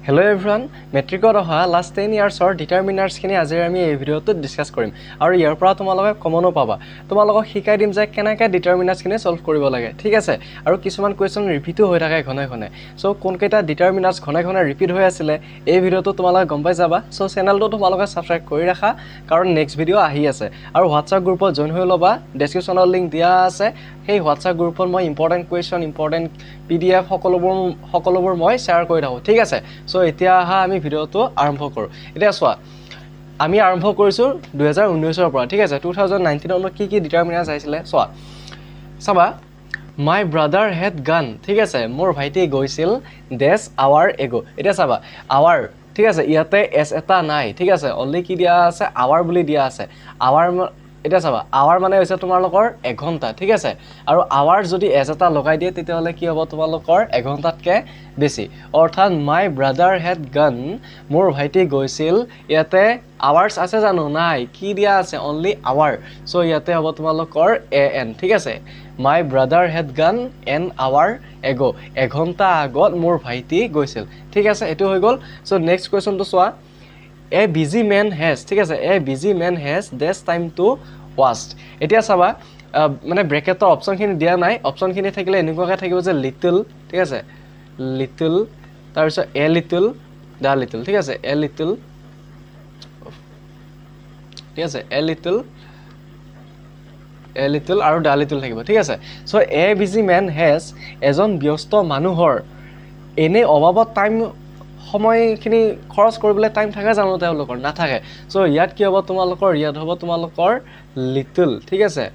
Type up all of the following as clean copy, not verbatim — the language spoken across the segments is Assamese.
Hello everyone, মেট্ৰিকত অহা লাষ্ট 10 ইয়াৰ্ছৰ ডিটাৰমিনাৰ্ছখিনি আজি আমি এই ভিডিঅ'টোত ডিছকাছ কৰিম আৰু ইয়াৰ পৰা তোমালোকে কমনো পাবা তোমালোকক শিকাই দিম যে কেনেকৈ ডিটাৰমিনাৰ্ছখিনি সলভ কৰিব লাগে ঠিক আছে আৰু কিছুমান কোৱেশ্চন ৰিপিটো হৈ থাকে ঘনে ঘনে সো কোনকেইটা ডিটাৰমিনাৰ্ছ ঘনে ঘনে ৰিপিট হৈ আছিল এই ভিডিঅ'টো তোমালোকে গম পাই যাবা সো চেনেলটো তোমালোকে সাবস্ক্ৰাইব কৰি ৰাখা কাৰণ নেক্সট ভিডিঅ' আহি আছে আৰু হোৱাটছআপ গ্ৰুপত জয়েন হৈ ল'বা ডেছক্ৰিপশ্যনৰ লিংক দিয়া আছে সেই হোৱাটছআপ গ্ৰুপত মই ইম্পৰ্টেণ্ট কুৱেশ্চন ইম্পৰ্টেণ্ট PDF সকলোবোৰ মই শ্বেয়াৰ কৰি থাকোঁ ঠিক আছে সো এতিয়া আহা আমি ভিডিঅ'টো আৰম্ভ কৰোঁ এতিয়া চোৱা আমি আৰম্ভ কৰিছোঁ 2019 পৰা ঠিক আছে 2019 ত কি ডিটাৰমিনাৰ্ছ আহিছিলে চোৱা চাবা মাই ব্ৰাদাৰ হেড গান ঠিক আছে মোৰ ভাইটি গৈছিল ডেছ আৱাৰ এগো এতিয়া চাবা আৱাৰ ঠিক আছে ইয়াতে এছ এটা নাই ঠিক আছে অনলি কি দিয়া আছে আৱাৰ বুলি দিয়া আছে আৱাৰ এটা চাবা আৱাৰ মানে হৈছে তোমালোকৰ 1 ঘণ্টা ঠিক আছে আৰু আৱাৰ যদি এজ এটা লগাই দিয়ে তেতিয়াহলে কি হ'ব তোমালোকৰ 1 ঘণ্টাতকে বেছি অৰ্থাৎ মাই ব্ৰাদাৰ হেড গান মোৰ ভাইটি গৈছিল ইয়াতে আৱাৰ্স আছে জানো নাই কি দিয়া আছে অনলি আৱাৰ সো ইয়াতে হ'ব তোমালোকৰ an ঠিক আছে মাই ব্ৰাদাৰ হেড গান এন আৱাৰ এগো 1 ঘণ্টা আগত মোৰ ভাইটি গৈছিল ঠিক আছে এটো হৈ গল সো নেক্সট কোৱেশ্চনটো চোৱা A busy man has ঠিক আছে a busy man has this time to watch এতিয়া চাবা মানে ব্ৰেকেটৰ অপচনখিনি দিয়া নাই অপচনখিনি থাকিলে এনেকুৱাকৈ থাকিব যে লিটল ঠিক আছে লিটল তাৰপিছত a little the little ঠিক আছে a little ঠিক আছে a little আৰু the little থাকিব ঠিক আছে so a busy man has এজন ব্যস্ত মানুহৰ এনে অভাৱত টাইম সময়খিনি খৰচ কৰিবলৈ টাইম থাকে জানো তেওঁলোকৰ না থাকে সো ইয়াত কি হ'ব তোমালোকৰ ইয়াত হ'ব তোমালোকৰ লিটল ঠিক আছে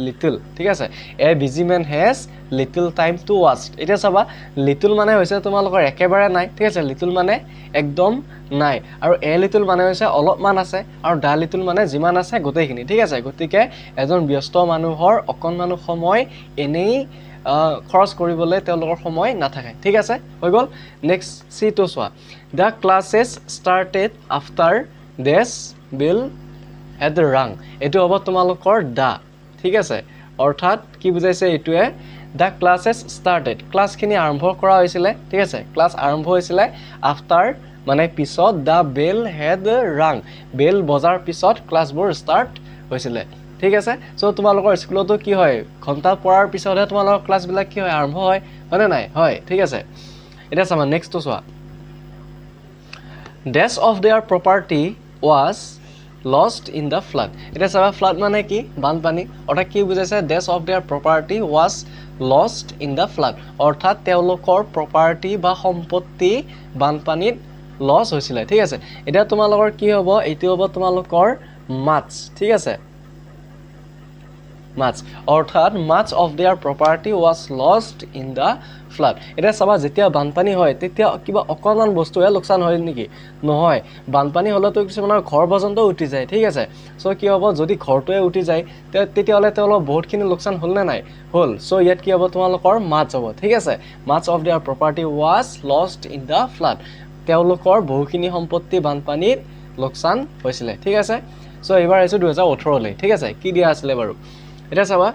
লিটল ঠিক আছে a busy man has little time to watch এটা চাবা লিটল মানে হৈছে তোমালোকৰ একেবাৰে নাই ঠিক আছে লিটল মানে একদম নাই আৰু এ লিটল মানে হৈছে অলপমান আছে আৰু দা লিটল মানে যিমান আছে গোটেইখিনি ঠিক আছে গতিকে এজন ব্যস্ত মানুহৰ অকণমান সময় এনেই খৰচ কৰিবলৈ তেওঁলোকৰ সময় নাথাকে ঠিক আছে হৈ গল নেক্সট সি টু সোৱা the classes started after this bell had rung এটো হ'ব তোমালোকৰ দা ঠিক আছে অৰ্থাৎ কি বুজাইছে এটোৱে the classes started ক্লাছখিনি আৰম্ভ কৰা হৈছিল ঠিক আছে ক্লাছ আৰম্ভ হৈছিল after মানে পিছত the bell had rung বেল বজাৰ পিছত ক্লাছবোৰ ষ্টাৰ্ট হৈছিল ঠিক আছে সো তোমালোকৰ স্কুলতো কি হয় ঘন্টা পঢ়াৰ পিছতহে তোমালোকৰ ক্লাছ বিলাক কি হয় আৰম্ভ হয় মানে নাই হয় ঠিক আছে এটা চাবা নেক্সট চোৱা dash of their property was lost in the flood এটা চাবা flood মানে কি বানপানী অৰ্থাৎ কি বুজাইছে dash of their property was lost in the flood অৰ্থাৎ তেওঁলোকৰ property বা সম্পত্তি বানপানীত লছ হৈছিল ঠিক আছে এটা তোমালোকৰ কি হ'ব এইটো হ'ব তোমালোকৰ মাছ ঠিক আছে much অৰ্থাৎ much of their property was lost in the flood এটা চাবা যেতিয়া বানপানী হয় তেতিয়া কিবা অকণমান বস্তুহে লোকসান হয় নেকি নহয় বানপানী হলেতো কিছুমানৰ ঘৰ পৰ্যন্ত উঠি যায় ঠিক আছে সো কি হ'ব যদি ঘৰটোৱে উঠি যায় তেতিয়াহলে তেওঁলোকৰ বহুতখিনি লোকসান হল নে নাই হল সো ইয়াত কি হ'ব তোমালোকৰ much হ'ব ঠিক আছে much of their property was lost in the flood তেওঁলোকৰ বহুখিনি সম্পত্তি বানপানীত লোকসান হৈছিল ঠিক আছে সো এবাৰ আছে 2018 লৈ ঠিক আছে কি দিয়া আছিল বাৰু এটা চাবা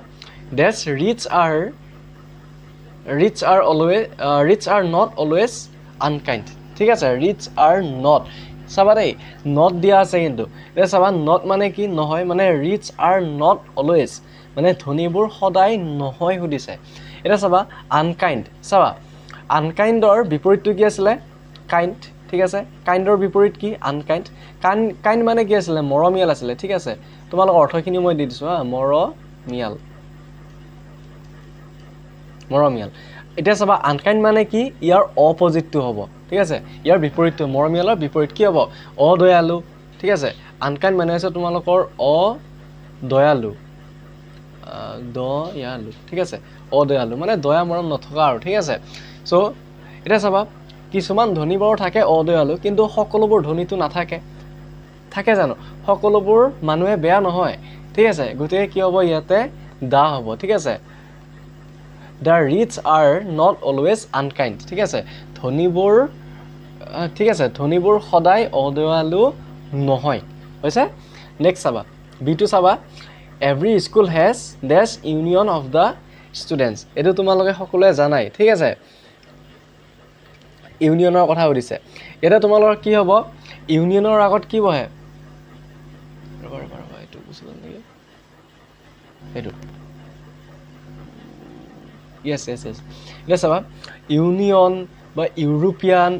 that's rich are not always unkind ঠিক আছে rich are not চাবা দেই not দিয়া আছে কিন্তু এটা চাবা not মানে কি নহয় মানে rich are not always মানে ধনীবোৰ সদায় নহয় সুধিছে এটা চাবা unkind চাবা unkindৰ বিপৰীতটো কি আছিল kind ঠিক আছে kindৰ বিপৰীত কি unkind kind মানে কি আছিল মৰমিয়াল আছিল ঠিক আছে তোমালোক অৰ্থখিনি মই দি দিছো মৰমিয়াল এটা চাবা আনকাইন্ড মানে কি ইয়াৰ অপজিটটো হ'ব ঠিক আছে ইয়াৰ বিপৰীতটো মৰমিয়ালৰ বিপৰীত কি হ'ব অদয়ালু ঠিক আছে আনকাইন্ড মানে আছে তোমালোকৰ অদয়ালু দয়ালু ঠিক আছে অদয়ালু মানে দয়া মৰম নথকা আৰু ঠিক আছে সো এটা চাবা কিছুমান ধনী বৰ থাকে অদয়ালু কিন্তু সকলোবোৰ ধনীটো নাথাকে থাকে জানো সকলোবোৰ মানুহে বেয়া নহয় ঠিক আছে গতে কি হ'ব ইয়াতে দা হ'ব ঠিক আছে the rich are not always unkind ঠিক আছে ধনীবোৰ ঠিক আছে ধনীবোৰ সদায় অদয়ালু নহয় হৈছে নেক্সট চাবা বি2 চাবা every school has this union of the students এটো তোমালোকে সকলোৱে জানাই ঠিক আছে ইউনিয়নৰ কথা সুধিছে এটা তোমালোকৰ কি হ'ব ইউনিয়নৰ আগত কি বহে ৰবা এইটো বুজিব নেকি এইটো yes এটা চাবা ইউনিয়ন বা ইউৰোপিয়ান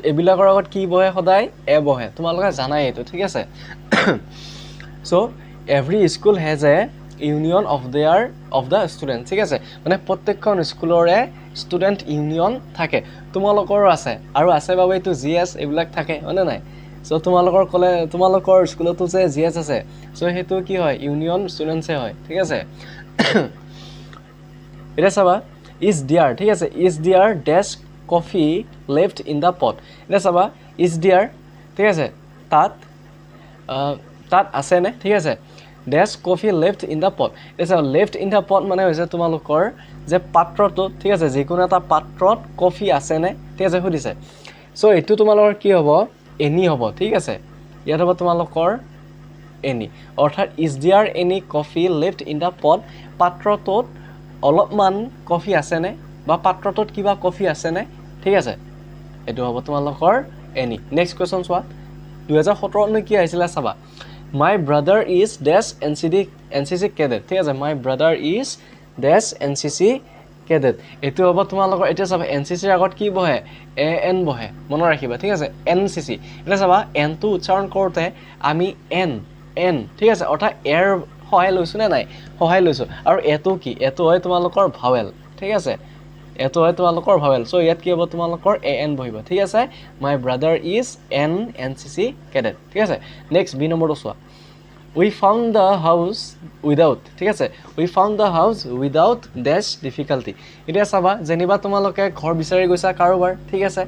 এবিলাকৰ আগত কি বহে সদায় এ বহে তোমালোকে জানাই এইটো ঠিক আছে so every school has a union of the student ঠিক আছে মানে প্ৰত্যেকখন স্কুলৰে ষ্টুডেন্ট ইউনিয়ন থাকে তোমালোকৰ আছে আৰু আছে বাবে এইটো জিএস এইবিলাক থাকে হয়নে নাই সো তোমালোকৰ স্কুলতো যে জিএস আছে সো হেতু কি হয় ইউনিয়ন ষ্টুডেন্টছে হয় ঠিক আছে এটা চাবা is there ঠিক আছে is there dash coffee left in the pot এটা চাবা is there ঠিক আছে তাত আছে নে ঠিক আছে dash coffee left in the pot এটা left in the pot মানে হৈছে তোমালোকৰ যে পাত্ৰটো ঠিক আছে যিকোনো এটা পাত্ৰত কফি আছে নে ঠিক আছে সুধিছে সো এটো তোমালোকৰ কি হ'ব এনি হ'ব ঠিক আছে ইয়াত হ'ব তোমালোকৰ এনি অৰ্থাৎ is there any coffee left in the pot পাত্ৰটোত অলপমান কফি আছে নে বা পাত্ৰটোত কিবা কফি আছে নে ঠিক আছে এটো হ'ব তোমালোকৰ এনি নেক্সট কোৱেশ্চন চোৱা 2017 নে কি আহিছিল চাবা my brother is dash NCC cadet ঠিক আছে my brother is dash NCC cadet এটো হ'ব তোমালোকৰ এটা চাবা NCC ৰ আগত কি বহে an বহে মনত ৰাখিবা ঠিক আছে NCC এটা চাবা n টো উচ্চাৰণ কৰোতে আমি n ঠিক আছে অৰ্থাৎ এৰ সহায় লৈছো নে নাই সহায় লৈছো আৰু এটো কি এটো হয় তোমালোকৰ ভাৱেল ঠিক আছে এটো হয় তোমালোকৰ ভাৱেল সো ইয়াত কি হ'ব তোমালোকৰ an বহিব ঠিক আছে my brother is an NCC cadet ঠিক আছে নেক্সট বি নম্বৰটো চোৱা we found the house without ঠিক আছে we found the house without dash difficulty এটা চাবা যেনিবা তোমালোকে ঘৰ বিচাৰি গৈছা কাৰোবাৰ ঠিক আছে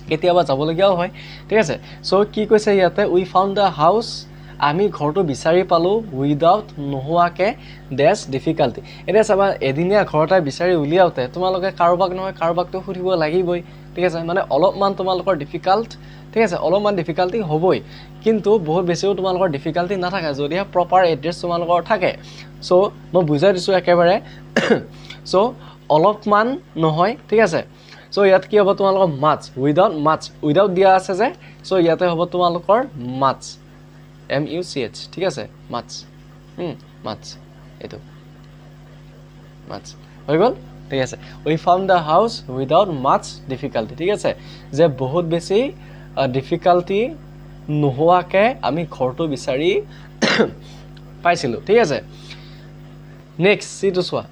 কেতিয়াবা যাবলগীয়াও হয় ঠিক আছে সো কি কৈছে ইয়াতে we found the house আমি ঘৰটো বিচাৰি পালো উইদাউট নোহোৱাকে ডেছ ডিফিকাল্টি এটা চাবা এদিনীয়া ঘৰটা বিচাৰি উলিয়াওতে তোমালোকে কাৰোবাক নহয় কাৰোবাকটো সুধিব লাগিবই ঠিক আছে মানে অলপমান তোমালোকৰ ডিফিকাল্ট ঠিক আছে অলপমান ডিফিকাল্টি হ'বই কিন্তু বহুত বেছিও তোমালোকৰ ডিফিকাল্টি নাথাকে যদি প্ৰপাৰ এড্ৰেছ তোমালোকৰ থাকে সো মই বুজাই দিছো একেবাৰে সো অলপমান নহয় ঠিক আছে সো ইয়াত কি হ'ব তোমালোকৰ উইদাউট দিয়া আছে যে সো ইয়াতে হ'ব তোমালোকৰ মাছ MUCH ঠিক আছে মাছ এটো মাছ হৈ গ'ল ঠিক আছে we found the house without much difficulty ঠিক আছে যে বহুত বেছি ডিফিকাল্টি নোহোৱাকে আমি ঘৰটো বিচাৰি পাইছিলো ঠিক আছে নেক্সট সিটো চোৱা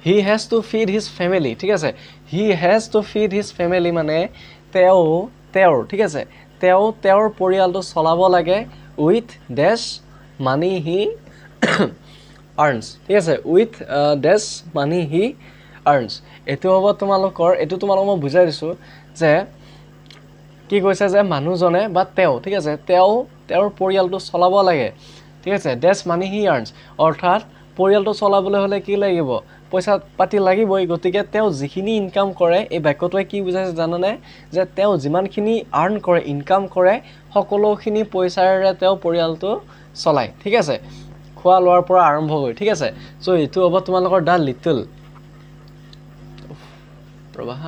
he has to feed his family ঠিক আছে he has to feed his family মানে তেওঁৰ ঠিক আছে তেওঁৰ পৰিয়ালটো চলাব লাগে with dash money he earns ঠিক আছে with dash money he earns এটো হ'ব তোমালোকৰ এটো তোমালোক মই বুজাই দিছো যে কি কৈছে যে মানুহজনে বা তেওঁ ঠিক আছে তেওঁৰ পৰিয়ালটো চলাব লাগে ঠিক আছে dash money he earns অৰ্থাৎ পৰিয়ালটো চলাবলৈ হলে কি লাগিব পইচা পাতি লাগিবই গতিকে তেওঁ যিখিনি ইনকাম কৰে এই বাক্যটোৱে কি বুজাইছে জানানে যে তেওঁ যিমানখিনি আৰ্ন কৰে ইনকাম কৰে সকলোখিনি পইচাৰে তেওঁ পৰিয়ালটো চলায় ঠিক আছে খোৱা লোৱাৰ পৰা আৰম্ভ কৰি ঠিক আছে সো এটো হ'ব তোমালোকৰ দা লিটল প্ৰবাহ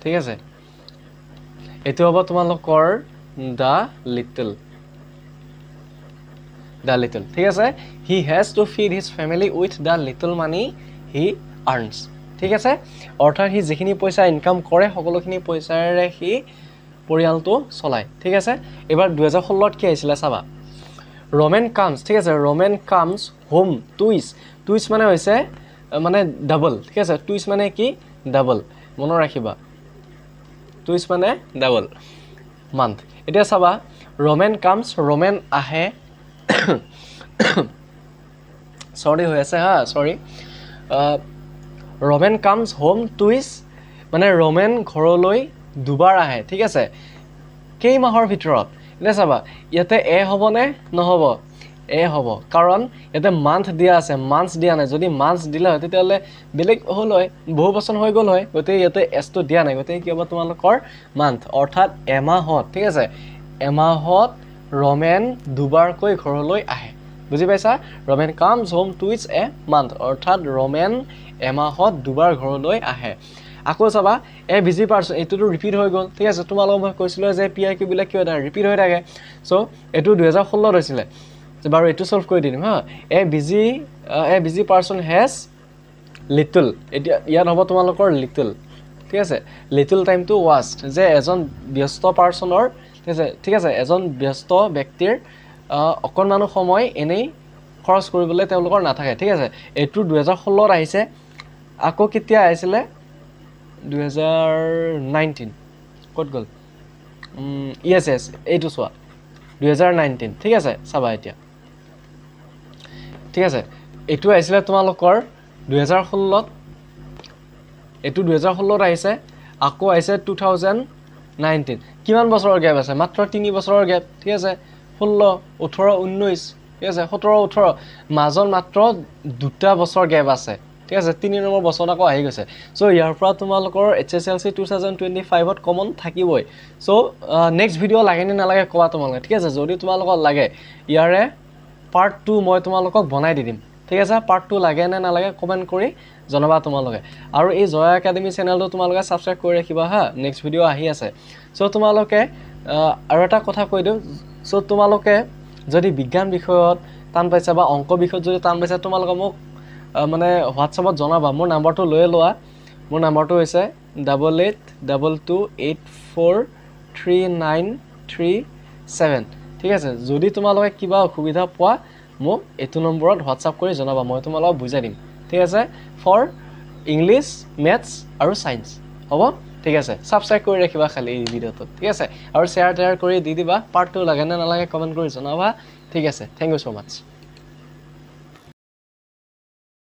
ঠিক আছে এটো হ'ব তোমালোকৰ দা লিটল ঠিক আছে he has to feed his family with the little money he earns ঠিক আছে অৰ্থাৎ হি যিখিনি পইচা ইনকাম কৰে সকলোখিনি পইচাৰে হি পৰিয়ালটো চলায় ঠিক আছে এবাৰ 2016 ত কি আহিছিল চাবা roman comes ঠিক আছে roman comes home twice মানে হৈছে মানে ডাবল ঠিক আছে twice মানে কি ডাবল মনত ৰাখিবা twice মানে ডাবল month এটা চাবা roman comes roman আহে sorry হৈ আছে হা sorry roman comes home twice মানে roman ঘৰলৈ দুবাৰ আহে ঠিক আছে কেই মাহৰ ভিতৰত এটা চাবা ইয়াতে এ হ'ব নে নহব এ হ'ব কাৰণ ইয়াতে মান্থ দিয়া আছে মান্থস দিয়া নাই যদি মান্থস দিলে হয় তেতিয়ালে বেলেগ হল হয় বহু বছৰ হৈ গল হয় গতে ইয়াতে এস টো দিয়া নাই গতে কি হ'ব তোমালোকৰ মান্থ অৰ্থাৎ এমাহত ঠিক আছে এমাহত ৰমেন দুবাৰকৈ ঘৰলৈ আহে বুজি পাইছা Ramen comes home Twitch a month অৰ্থাৎ ৰমেন এমাহত দুবাৰ ঘৰলৈ আহে আকৌ চাবা এ বিজি পাৰ্সন এটোটো ৰিপিট হৈ গ'ল ঠিক আছে তোমালোক মই কৈছিলো যে পিআইকিউ বিলাক কি হয় ৰিপিট হৈ থাকে সো এটো 2016 হৈছিলে বাৰু এটো সলভ কৰি দিম হা এ বিজি পাৰ্সন হেজ লিটল এতিয়া ইয়াত হ'ব তোমালোকৰ লিটল ঠিক আছে লিটল টাইম টু ওয়াস্ট যে এজন ব্যস্ত পাৰ্সনৰ ঠিক আছে এজন ব্যস্ত ব্যক্তিৰ অকনমানো সময় এনেই খৰচ কৰিবলৈ তেওঁলোকৰ নাথাকে ঠিক আছে এটো 2016 আহিছে আকৌ কেতিয়া আহিছিলে 2019 কত গল yes এইটো সোয়া 2019 ঠিক আছে চাবা এতিয়া ঠিক আছে এটো আহিছিলে তোমালোকৰ 2016 এটো 2016 আহিছে আকৌ আহিছে 2019 কিমান বছৰৰ গ্যাপ আছে মাত্ৰ 3 বছৰৰ গ্যাপ ঠিক আছে 16 18 19 ঠিক আছে 17 18 মাজৰ মাত্ৰ দুটা বছৰ গ্যাপ আছে ঠিক আছে 3 নম্বৰ বছৰ আকৌ আহি গৈছে সো ইয়াৰ পৰা তোমালোকৰ HSLC 2025 ত কমন থাকিবই সো নেক্সট ভিডিও লাগে নে নালাগে কোৱা তোমালোকে ঠিক আছে যদি তোমালোকৰ লাগে ইয়াৰে পাৰ্ট 2 মই তোমালোকক বনাই দিম ঠিক আছে পাৰ্ট 2 লাগে নে নালাগে কমেন্ট কৰি জনাবা তোমালোকে আৰু এই জয় একাডেমি চেনেলটো তোমালোকে সাবস্ক্ৰাইব কৰি ৰাখিবা হা নেক্সট ভিডিও আহি আছে সো তোমালোকে আৰু এটা কথা কৈ দিও সো তোমালোকে যদি বিজ্ঞান বিষয়ত টান পাইছা বা অংক বিষয়ত যদি টান পাইছা তোমালোকে মোক মানে হোৱাটছআপত জনাবা মোৰ নাম্বাৰটো লৈ লোৱা মোৰ নাম্বাৰটো হৈছে 8822843937 ঠিক আছে যদি তোমালোকে কিবা অসুবিধা পোৱা মোক এটো নম্বৰত হোৱাটছআপ কৰি জনাবা মই তোমালোকক বুজাই দিম ঠিক আছে ফৰ ইংলিশ ম্যাথছ আৰু সায়েন্স হ'ব ঠিক আছে সাবস্ক্ৰাইব কৰি ৰাখিবা খালি এই ভিডিওটো ঠিক আছে আৰু শেয়াৰ কৰি দি দিবা পাৰ্ট 2 লাগে না নালাগে কমেন্ট কৰি জনাবা ঠিক আছে থ্যাংক ইউ সো মাচ